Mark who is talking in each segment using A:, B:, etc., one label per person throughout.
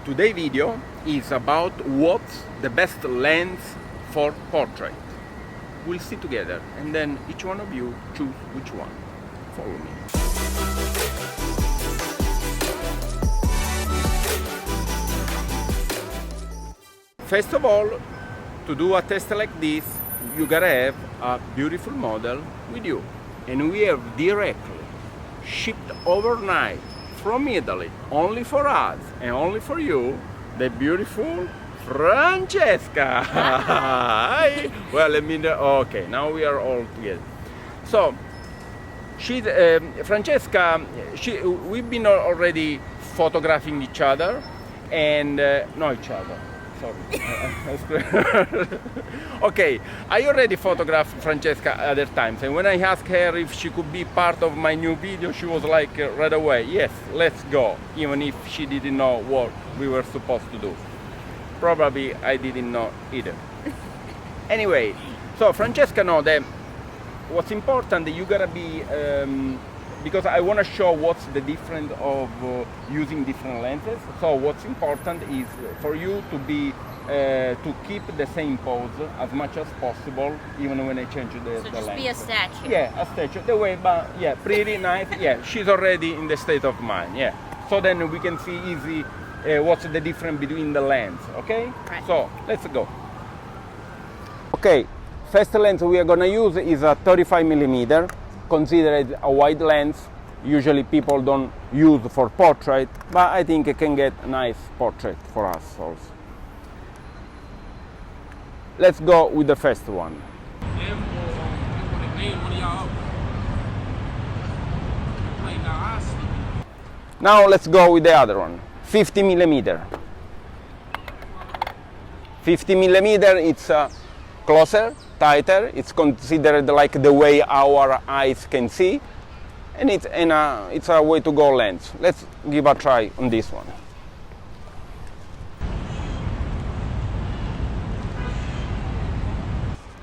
A: Today's video is about what's the best lens for portrait. We'll see together and then each one of you choose which one. Follow me. First of all, to do a test like this, you gotta have a beautiful model with you. And we have directly shipped overnight from Italy, only for us and only for you, the beautiful Francesca. Hi. Well, let me know. Okay, now we are all together. So, she's Francesca. We've been already photographing each other, and no, each other. Sorry. Okay, I already photographed Francesca other times, and when I asked her if she could be part of my new video, she was like right away, yes, let's go, even if she didn't know what we were supposed to do. Probably I didn't know either. Anyway, so Francesca knows that what's important, you gotta be, because I want to show what's the difference of using different lenses. So what's important is for you to be to keep the same pose as much as possible, even when I change the lens. So just be a statue. Yeah, a statue. The way, but yeah, pretty nice. Yeah, she's already in the state of mind. Yeah. So then we can see easy what's the difference between the lens. Okay. Right. So let's go. Okay. First lens we are gonna use is a 35mm. Considered a wide lens. Usually people don't use for portrait, but I think it can get a nice portrait for us also. Let's go with the first one. Now let's go with the other one, 50mm. 50mm, it's closer, tighter, it's considered like the way our eyes can see, and it's a way to go lens. Let's give a try on this one.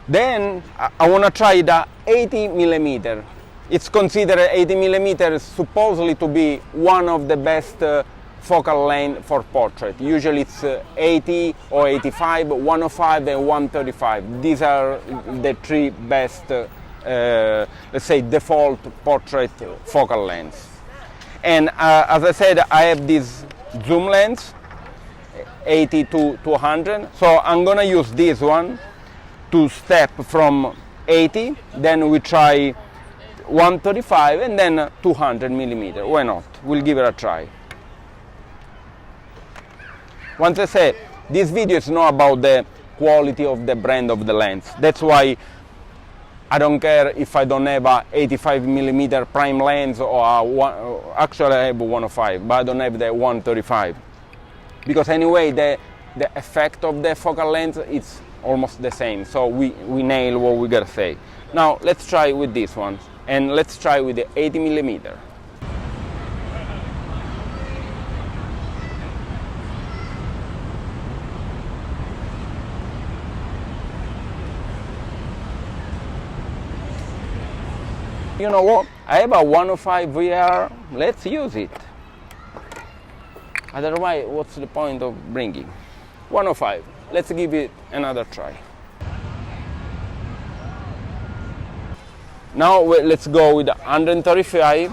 A: Then I want to try the 80mm. It's considered 80mm supposedly to be one of the best focal length for portrait. Usually it's 80 or 85, 105 and 135. These are the three best, let's say, default portrait focal lengths. And as I said, I have this zoom lens, 80 to 100. So I'm gonna use this one to step from 80, then we try 135 and then 200mm. Why not? We'll give it a try. Once I say, this video is not about the quality of the brand of the lens. That's why I don't care if I don't have a 85mm prime lens or actually I have 105, but I don't have the 135. Because anyway, the effect of the focal lens is almost the same. So we nail what we gotta say. Now let's try with this one, and let's try with the 80mm. You know what? I have a 105 VR. Let's use it. Otherwise, what's the point of bringing 105? Let's give it another try. Now let's go with 135.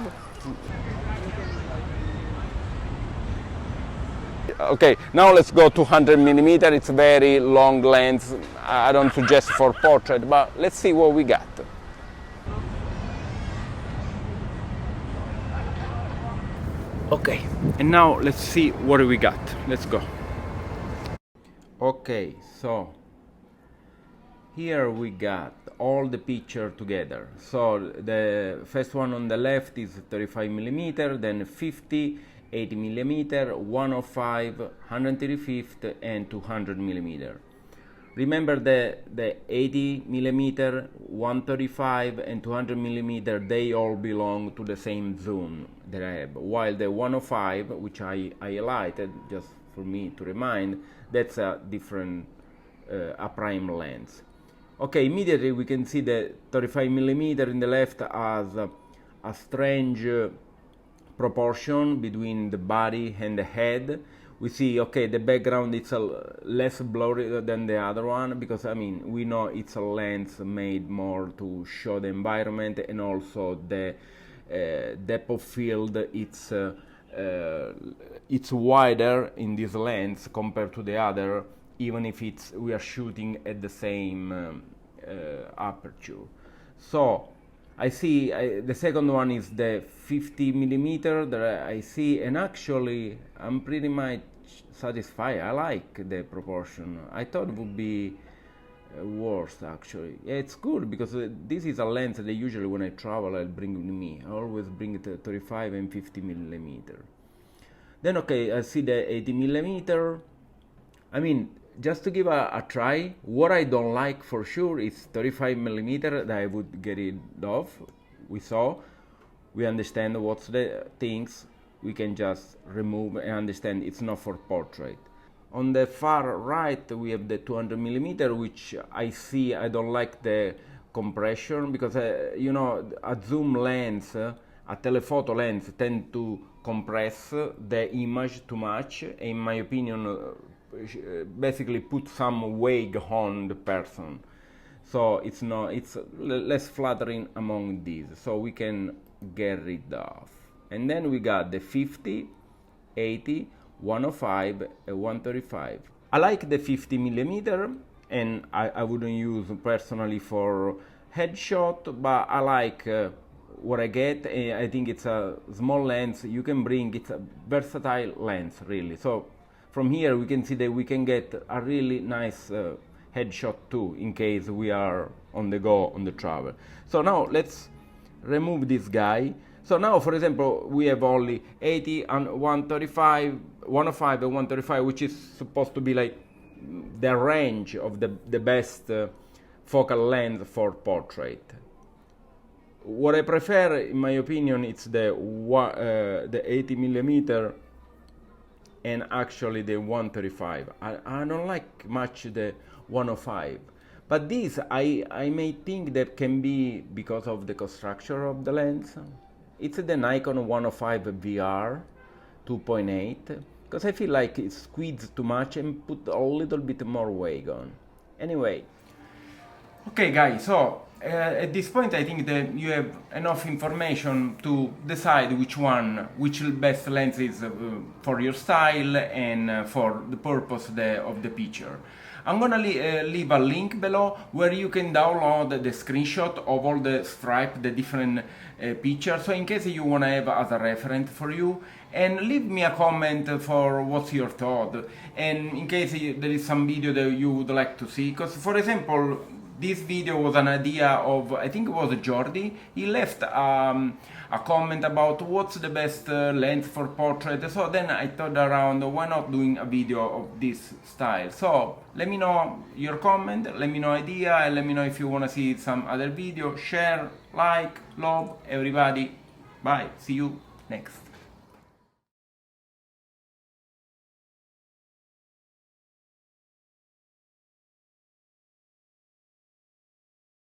A: Okay, now let's go to 100mm. It's a very long lens. I don't suggest for portrait, but let's see what we got. Okay, and now let's see what we got. Let's go. Okay, so here we got all the picture together. So the first one on the left is 35mm, then 50, 80mm, 105, 135 and 200mm. Remember the 80mm, 135 and 200mm, they all belong to the same zoom that I have, while the 105, which I highlighted just for me to remind, that's a different a prime lens. Okay, immediately we can see the 35mm in the left has a strange proportion between the body and the head. We see, okay, the background is less blurry than the other one, because I mean, we know it's a lens made more to show the environment, and also the depth of field, it's wider in this lens compared to the other, even if we are shooting at the same aperture. So I see the second one is the 50 millimeter that I see, and actually I'm pretty much satisfied. I like the proportion. I thought it would be worse, actually. Yeah, it's good, because this is a lens that usually when I travel I'll bring with me. I always bring it 35 and 50 millimeter. Then okay, I see the 80 millimeter. I mean, just to give a try, what I don't like for sure is 35 millimeter that I would get rid of. We understand what's the things, we can just remove and understand it's not for portrait. On the far right we have the 200 millimeter, which I don't like the compression, because you know, a zoom lens, a telephoto lens tend to compress the image too much, in my opinion. Basically put some weight on the person, so it's less flattering among these, so we can get rid of. And then we got the 50, 80, 105 and 135. I like the 50 millimeter, and I wouldn't use personally for headshot, but I like what I get. I think it's a small lens you can bring. It's a versatile lens, really. So from here we can see that we can get a really nice headshot too, in case we are on the go, on the travel. So now let's remove this guy. So now, for example, we have only 80 and 135, 105 and 135, which is supposed to be like the range of the best focal length for portrait. What I prefer, in my opinion, it's the 80 millimeter and actually the 135. I don't like much the 105, but this I may think that can be because of the construction of the lens. It's the Nikon 105 VR 2.8, because I feel like it squeezed too much and put a little bit more weight on. Anyway, okay guys, so at this point I think that you have enough information to decide which best lens is for your style and for the purpose of the picture. I'm gonna leave a link below where you can download the screenshot of all the stripe, the different pictures, so in case you wanna have as a reference for you, and leave me a comment for what's your thought, and in case there is some video that you would like to see, because for example, this video was an idea of, I think it was Jordi. He left a comment about what's the best lens for portrait. So then I thought around, why not doing a video of this style? So let me know your comment, let me know idea, and let me know if you want to see some other video. Share, like, love, everybody. Bye. See you next.